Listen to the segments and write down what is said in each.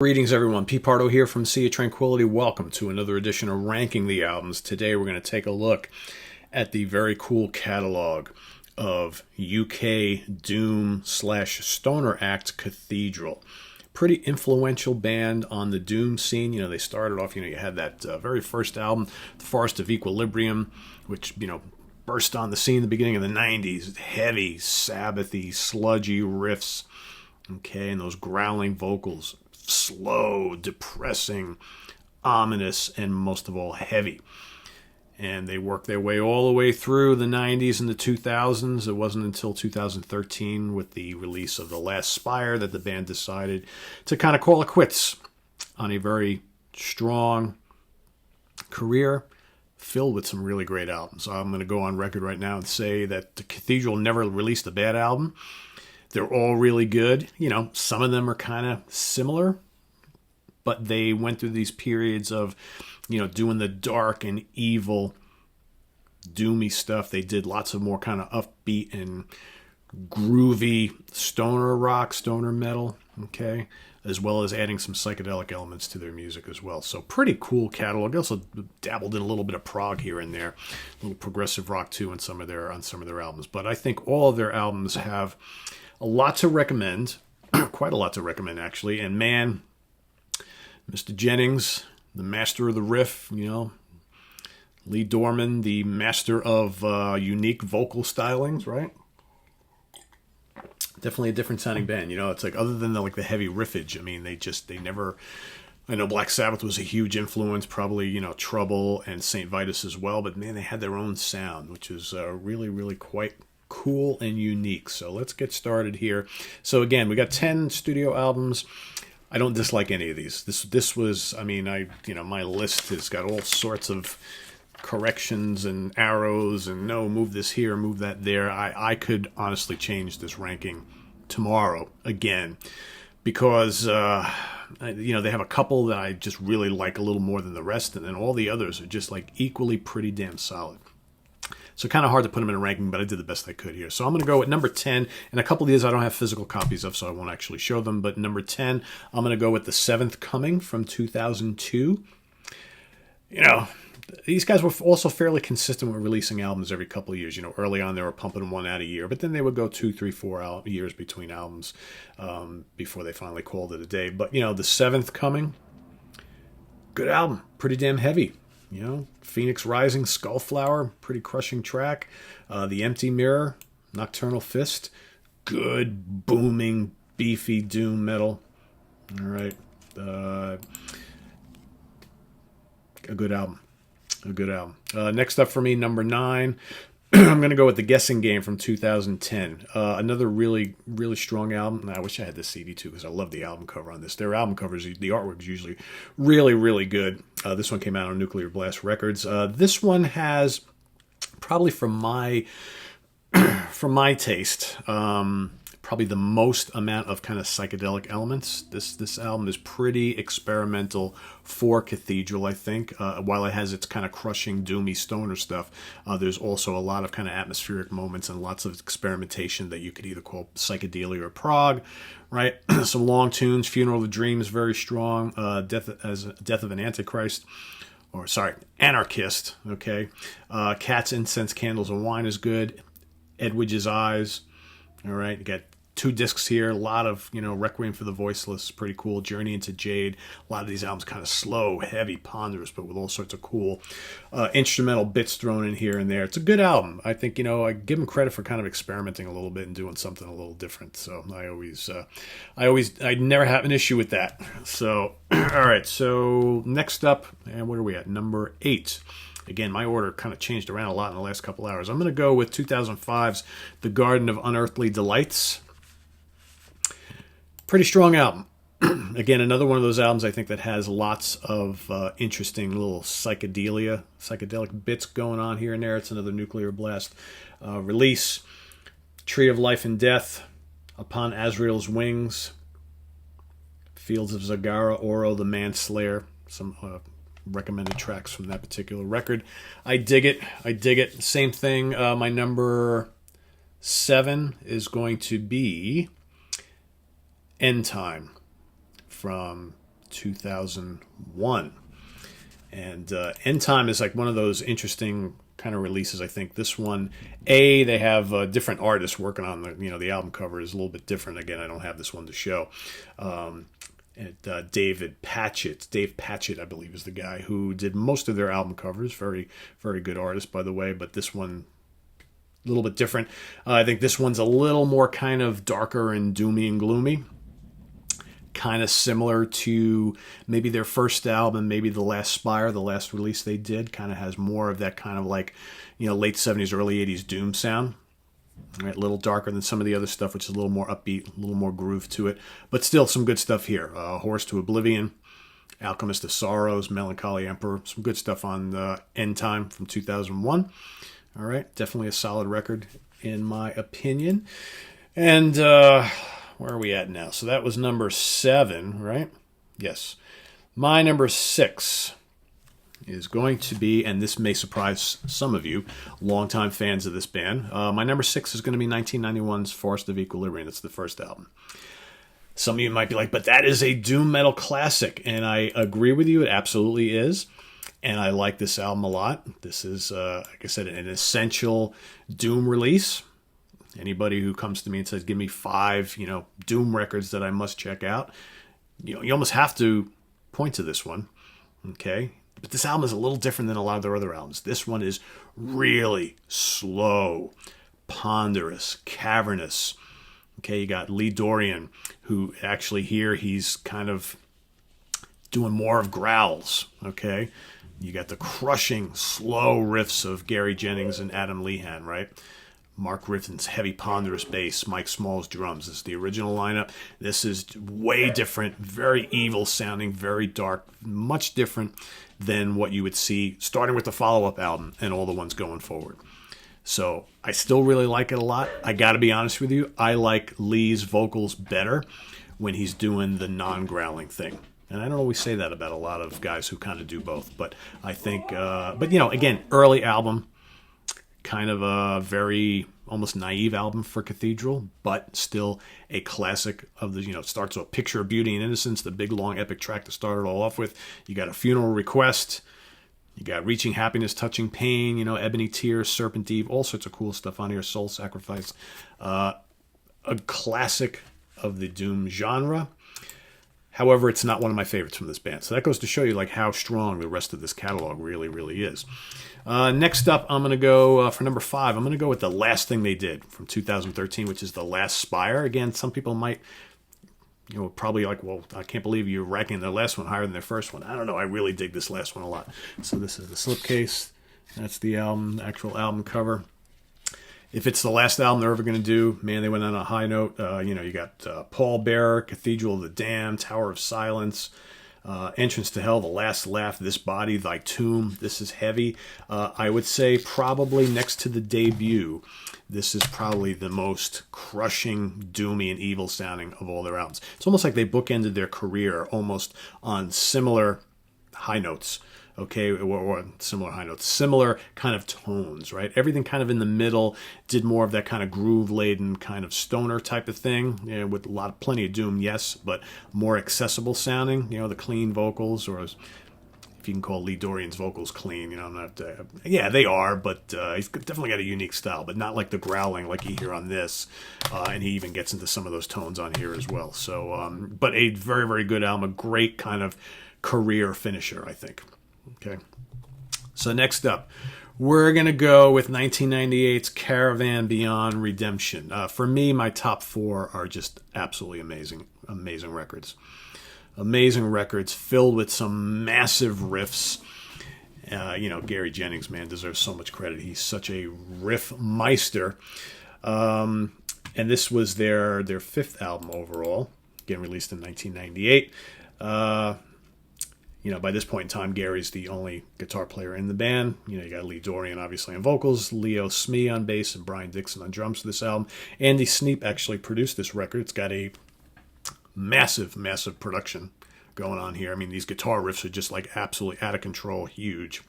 Greetings everyone, P. Pardo here from Sea of Tranquility. Welcome to another edition of Ranking the Albums. Today we're going to take a look at the very cool catalog of UK Doom / Stoner act Cathedral. Pretty influential band on the Doom scene. You know, they started off, you had that very first album, The Forest of Equilibrium, which, burst on the scene in the beginning of the 90s. Heavy, Sabbathy, sludgy riffs, and those growling vocals. Slow, depressing, ominous, and most of all, heavy. And they worked their way all the way through the 90s and the 2000s. It wasn't until 2013 with the release of the last Spire that the band decided to kind of call it quits on a very strong career filled with some really great albums. So I'm going to go on record right now and say that the Cathedral never released a bad album. They're all really good. Some of them are kind of similar, but they went through these periods of, doing the dark and evil, doomy stuff. They did lots of more kind of upbeat and groovy stoner rock, stoner metal, as well as adding some psychedelic elements to their music as well. So pretty cool catalog. Also dabbled in a little bit of prog here and there, a little progressive rock too on some of their albums. But I think all of their albums have a lot to recommend, quite a lot to recommend actually. And man, Mr. Jennings, the master of the riff, Lee Dorman, the master of unique vocal stylings, right? Definitely a different sounding band. It's like other than the heavy riffage, they never. I know Black Sabbath was a huge influence, probably Trouble and St. Vitus as well. But man, they had their own sound, which is really, really quite cool and unique. So let's get started here. So again, we got 10 studio albums. I don't dislike any of these. This was, my list has got all sorts of corrections and arrows and no, move this here, move that there. I could honestly change this ranking tomorrow again because, they have a couple that I just really like a little more than the rest, and then all the others are just equally pretty damn solid. So kind of hard to put them in a ranking, but I did the best I could here. So I'm going to go at number 10, and a couple of these I don't have physical copies of, so I won't actually show them. But number 10, I'm going to go with The Seventh Coming from 2002. These guys were also fairly consistent with releasing albums every couple of years. Early on they were pumping one out a year, but then they would go 2, 3, 4 years between albums before they finally called it a day. But, The Seventh Coming, good album, pretty damn heavy. Phoenix Rising, Skullflower, pretty crushing track. The Empty Mirror, Nocturnal Fist, good, booming, beefy doom metal. All right. A good album. Next up for me, number 9. I'm going to go with The Guessing Game from 2010. Another really, really strong album. I wish I had this CD too because I love the album cover on this. Their album covers, the artwork is usually really, really good. This one came out on Nuclear Blast Records. This one has, probably from my taste, probably the most amount of kind of psychedelic elements. This album is pretty experimental for Cathedral, I think. While it has its kind of crushing, doomy stoner stuff, there's also a lot of kind of atmospheric moments and lots of experimentation that you could either call psychedelia or prog, right? Some long tunes. Funeral of a Dream is very strong. Death of an Antichrist. Anarchist, Cats, Incense, Candles, and Wine is good. Edwidge's Eyes, all right, you got 2 discs here, a lot of, Requiem for the Voiceless, pretty cool. Journey into Jade, a lot of these albums kind of slow, heavy, ponderous, but with all sorts of cool instrumental bits thrown in here and there. It's a good album. I think, I give them credit for kind of experimenting a little bit and doing something a little different. So I never have an issue with that. So, all right, so next up, and where are we at? Number 8. Again, my order kind of changed around a lot in the last couple hours. I'm going to go with 2005's The Garden of Unearthly Delights. Pretty strong album. Again, another one of those albums I think that has lots of interesting little psychedelic bits going on here and there. It's another Nuclear Blast release. Tree of Life and Death, Upon Azrael's Wings, Fields of Zagara, Oro, The Manslayer, some recommended tracks from that particular record. I dig it. Same thing. My number 7 is going to be Endtyme from 2001. And Endtyme is like one of those interesting kind of releases. I think this one, they have different artists working on the album cover is a little bit different. Again, I don't have this one to show. Dave Patchett, I believe, is the guy who did most of their album covers. Very, very good artist, by the way. But this one, a little bit different. I think this one's a little more kind of darker and doomy and gloomy. Kind of similar to maybe their first album, maybe the last Spire, the last release they did. Kind of has more of that kind of like, late 70s, early 80s doom sound. Right, a little darker than some of the other stuff, which is a little more upbeat, a little more groove to it. But still some good stuff here. Horse to Oblivion, Alchemist of Sorrows, Melancholy Emperor. Some good stuff on Endtyme from 2001. All right, definitely a solid record in my opinion. And where are we at now? So that was number 7, right? Yes. My number 6 is going to be, and this may surprise some of you, longtime fans of this band. My number 6 is going to be 1991's Forest of Equilibrium. It's the first album. Some of you might be like, but that is a doom metal classic. And I agree with you. It absolutely is. And I like this album a lot. This is, like I said, an essential doom release. Anybody who comes to me and says, give me 5, doom records that I must check out, you almost have to point to this one. Okay? But this album is a little different than a lot of their other albums. This one is really slow, ponderous, cavernous. Okay, you got Lee Dorian, who actually here he's kind of doing more of growls. Okay, you got the crushing, slow riffs of Gary Jennings and Adam Lehan, right? Mark Riffin's heavy, ponderous bass, Mike Small's drums. This is the original lineup. This is way different, very evil sounding, very dark, much different than what you would see starting with the follow-up album and all the ones going forward. So I still really like it a lot. I got to be honest with you, I like Lee's vocals better when he's doing the non-growling thing. And I don't always say that about a lot of guys who kind of do both. But I think, again, early album, kind of a very almost naive album for Cathedral, but still a classic of the, it starts with Picture of Beauty and Innocence, the big, long, epic track to start it all off with. You got A Funeral Request. You got Reaching Happiness, Touching Pain, Ebony Tears, Serpent Eve, all sorts of cool stuff on here, Soul Sacrifice. A classic of the doom genre. However, it's not one of my favorites from this band. So that goes to show you like how strong the rest of this catalog really, really is. Next up, I'm going to go for number 5. I'm going to go with the last thing they did from 2013, which is the last Spire. Again, some people might, probably like, well, I can't believe you're ranking their last one higher than their first one. I don't know. I really dig this last one a lot. So this is the slipcase. That's the album, actual album cover. If it's the last album they're ever going to do, man, they went on a high note. You got Paul Bearer, Cathedral of the Damned, Tower of Silence, Entrance to Hell, The Last Laugh, This Body, Thy Tomb. This is heavy. I would say probably next to the debut, this is probably the most crushing, doomy, and evil sounding of all their albums. It's almost like they bookended their career almost on similar high notes. Okay, or similar high notes, similar kind of tones, right? Everything kind of in the middle, did more of that kind of groove-laden kind of stoner type of thing, with plenty of doom, yes, but more accessible sounding, the clean vocals, or if you can call Lee Dorian's vocals clean, I'm not, yeah, they are, but he's definitely got a unique style, but not like the growling like you hear on this, and he even gets into some of those tones on here as well. So, but a very, very good album, a great kind of career finisher, I think. Okay, so next up, we're going to go with 1998's Caravan Beyond Redemption. For me, my top 4 are just absolutely amazing, amazing records. Amazing records filled with some massive riffs. Gary Jennings, man, deserves so much credit. He's such a riff meister. And this was their 5th album overall, again released in 1998. By this point in time, Gary's the only guitar player in the band. You got Lee Dorian, obviously, on vocals, Leo Smee on bass, and Brian Dixon on drums for this album. Andy Sneap actually produced this record. It's got a massive, massive production going on here. I mean, these guitar riffs are just like absolutely out of control, huge.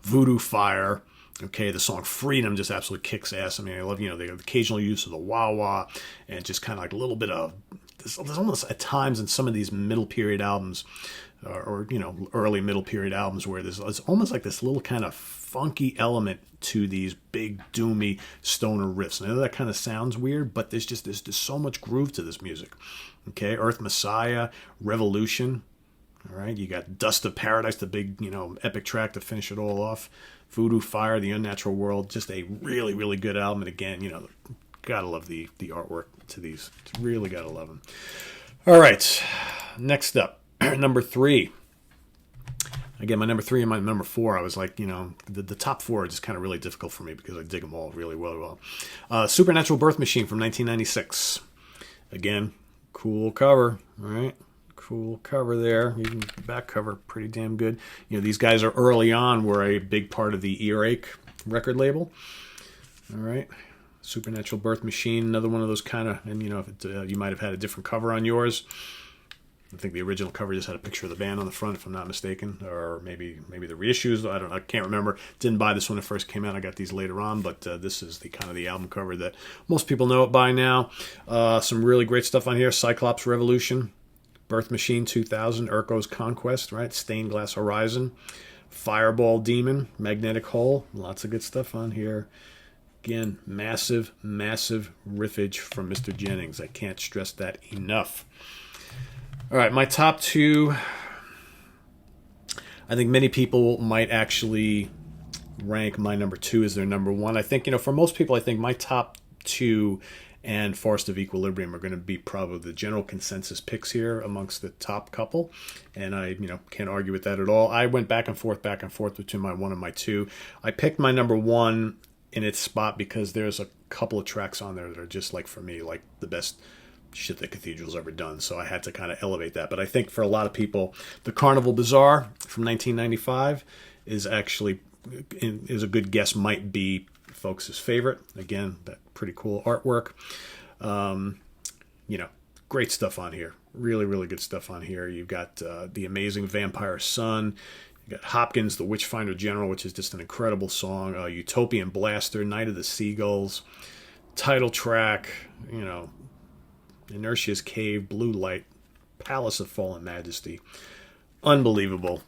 Voodoo Fire. Okay, the song Freedom just absolutely kicks ass. I mean, I love, the occasional use of the wah-wah and just kind of like a little bit of there's almost at times in some of these middle period albums, or early middle period albums, where it's almost like this little kind of funky element to these big doomy stoner riffs. I know that kind of sounds weird, but there's just so much groove to this music. Okay, Earth Messiah, Revolution. All right, you got Dust of Paradise, the big epic track to finish it all off. Voodoo Fire, The Unnatural World, just a really, really good album. And again, gotta love the artwork to these. Really gotta love them. All right, next up, number 3. Again, my number 3 and my number 4, I was like, the top 4 are just kind of really difficult for me because I dig them all really well. Supernatural Birth Machine from 1996. Again, cool cover, all right? Cool cover there. Even the back cover, pretty damn good. These guys are early on, were a big part of the Earache record label. All right. Supernatural Birth Machine, another one of those kind of, and if you might have had a different cover on yours. I think the original cover just had a picture of the band on the front, if I'm not mistaken, or maybe the reissues. I can't remember. Didn't buy this when it first came out. I got these later on, but this is the kind of the album cover that most people know it by now. Some really great stuff on here. Cyclops Revolution, Birth Machine 2000, Urko's Conquest, right? Stained Glass Horizon, Fireball Demon, Magnetic Hole. Lots of good stuff on here. Again, massive riffage from Mr. Jennings. I can't stress that enough. All right, my top 2. I think many people might actually rank my number 2 as their number 1. I think, for most people, I think my top 2 and Forest of Equilibrium are going to be probably the general consensus picks here amongst the top couple. And I, can't argue with that at all. I went back and forth between my 1 and my 2. I picked my number 1 in its spot because there's a couple of tracks on there that are just like, for me, like the best shit that Cathedral's ever done. So I had to kind of elevate that. But I think for a lot of people, the Carnival Bazaar from 1995 is actually is a good guess, might be folks' favorite. Again, that pretty cool artwork. Great stuff on here. Really, really good stuff on here. You've got The Amazing Vampire Sun. You got Hopkins, The Witchfinder General, which is just an incredible song. Utopian Blaster, Night of the Seagulls. Title track, Inertia's Cave, Blue Light, Palace of Fallen Majesty. Unbelievable.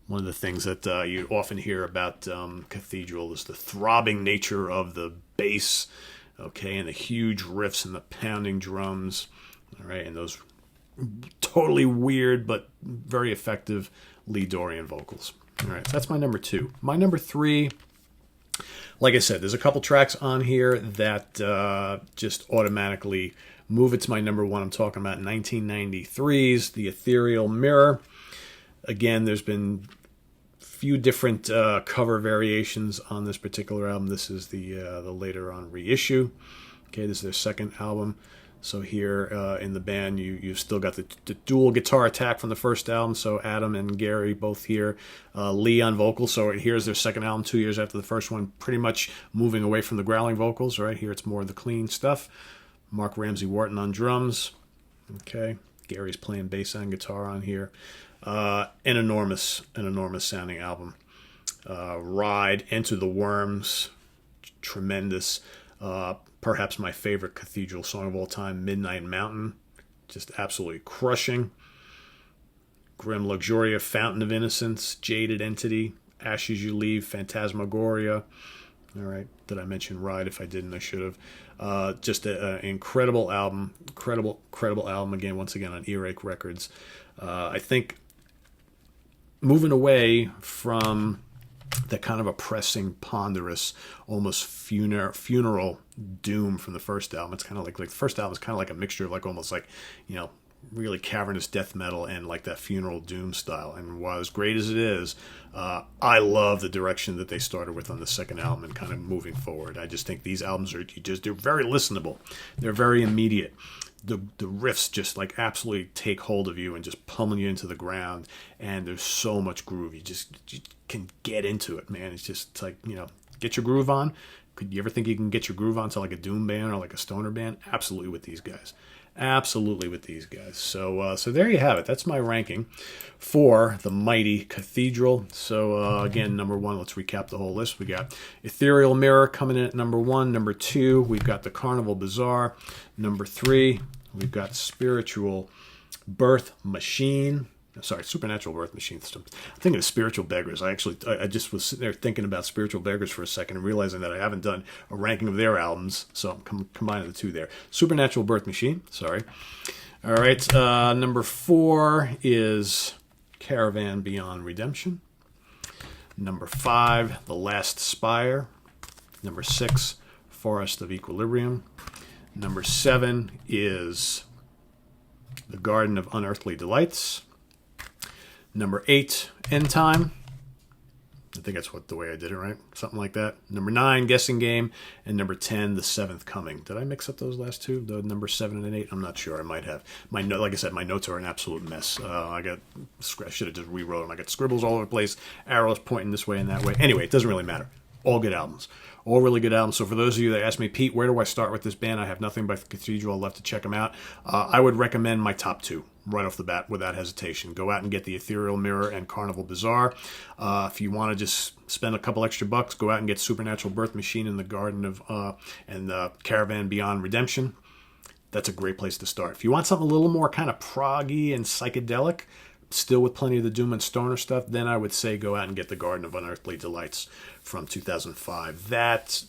One of the things that you often hear about Cathedral is the throbbing nature of the bass, okay, and the huge riffs and the pounding drums, all right, and those totally weird but very effective Lee Dorian vocals. All right, so that's my number 2. My number 3, like I said, there's a couple tracks on here that just automatically move it to my number 1. I'm talking about 1993's The Ethereal Mirror. Again, there's been few different cover variations on this particular album. This is the later on reissue. Okay, this is their second album. So here in the band, you've still got the dual guitar attack from the first album. So Adam and Gary both here. Lee on vocals. So here's their second album 2 years after the first one, pretty much moving away from the growling vocals. Right here, it's more of the clean stuff. Mark Ramsey Wharton on drums. Okay, Gary's playing bass and guitar on here. An enormous sounding album. Ride, Enter the Worms, tremendous. Perhaps my favorite Cathedral song of all time, Midnight Mountain, just absolutely crushing. Grim Luxuria, Fountain of Innocence, Jaded Entity, Ashes You Leave, Phantasmagoria. All right, did I mention Ride? If I didn't, I should have. Just an incredible album, incredible album. Again, once again on Earache Records. I think moving away from that kind of oppressing, ponderous, almost funeral doom from the first album. It's kind of like the first album is kind of like a mixture of like almost like, really cavernous death metal and like that funeral doom style. And while as great as it is, I love the direction that they started with on the second album and kind of moving forward. I just think these albums they're very listenable. They're very immediate. The riffs just like absolutely take hold of you and just pummel you into the ground, and there's so much groove. You can get into it, man. It's like, get your groove on. Could you ever think you can get your groove on to like a doom band or like a stoner band? Absolutely with these guys. Absolutely with these guys. So there you have it. That's my ranking for the mighty Cathedral. So again, number 1, let's recap the whole list. We got Ethereal Mirror coming in at number 1. Number 2, we've got the Carnival Bazaar. Number 3, we've got Spiritual Birth Machine. Sorry, Supernatural Birth Machine. I'm thinking of Spiritual Beggars. I just was sitting there thinking about Spiritual Beggars for a second and realizing that I haven't done a ranking of their albums, so I'm combining the two there. Supernatural Birth Machine, sorry. All right, number 4 is Caravan Beyond Redemption. Number 5, The Last Spire. Number 6, Forest of Equilibrium. Number 7 is The Garden of Unearthly Delights. Number 8, Endtyme. I think that's the way I did it, right? Something like that. Number 9, Guessing Game. And number 10, The Seventh Coming. Did I mix up those last two? The number 7 and 8? I'm not sure. I might have. Like I said, my notes are an absolute mess. I should have just rewrote them. I got scribbles all over the place, arrows pointing this way and that way. Anyway, it doesn't really matter. All good albums. All really good albums. So for those of you that ask me, Pete, where do I start with this band? I have nothing but Cathedral. I'd love to check them out. I would recommend my top 2 right off the bat without hesitation. Go out and get the Ethereal Mirror and Carnival Bazaar. If you want to just spend a couple extra bucks, go out and get Supernatural Birth Machine and the Garden of and Caravan Beyond Redemption. That's a great place to start. If you want something a little more kind of proggy and psychedelic, still with plenty of the doom and stoner stuff, then I would say go out and get the Garden of Unearthly Delights from 2005. That,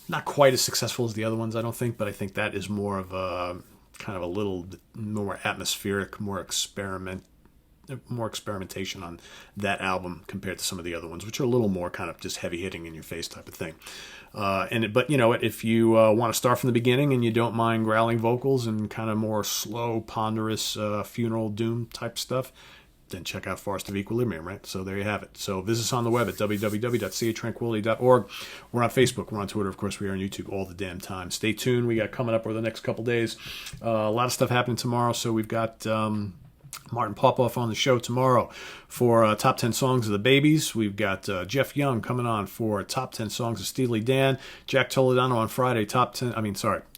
not quite as successful as the other ones, I don't think, but I think that is more of a kind of a little more atmospheric, more experimentation on that album compared to some of the other ones, which are a little more kind of just heavy hitting in your face type of thing. But you know what? If you want to start from the beginning and you don't mind growling vocals and kind of more slow, ponderous funeral doom type stuff, then check out Forest of Equilibrium, right? So there you have it. So visit us on the web at www.seatranquility.org. We're on Facebook. We're on Twitter. Of course, we are on YouTube all the damn time. Stay tuned. We got coming up over the next couple days. A lot of stuff happening tomorrow. So we've got Martin Popoff on the show tomorrow for Top 10 Songs of the Babies. We've got Jeff Young coming on for Top 10 Songs of Steely Dan. Jack Toledano on Friday,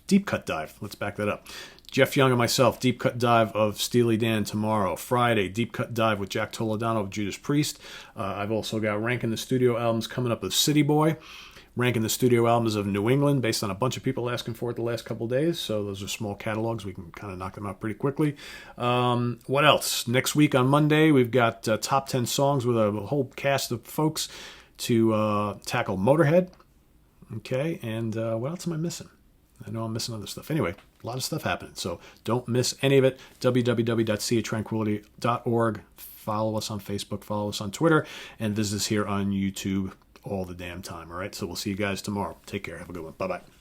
Deep Cut Dive. Let's back that up. Jeff Young and myself, Deep Cut Dive of Steely Dan tomorrow. Friday, Deep Cut Dive with Jack Toledano of Judas Priest. I've also got Ranking the Studio Albums coming up with City Boy. Ranking the Studio Albums of New England based on a bunch of people asking for it the last couple of days. So those are small catalogs. We can kind of knock them out pretty quickly. What else? Next week on Monday, we've got Top 10 Songs with a whole cast of folks to tackle Motorhead. Okay, and what else am I missing? I know I'm missing other stuff. Anyway, a lot of stuff happening, so don't miss any of it. www.seatranquility.org. Follow us on Facebook, follow us on Twitter, and visit us here on YouTube all the damn time, all right? So we'll see you guys tomorrow. Take care. Have a good one. Bye-bye.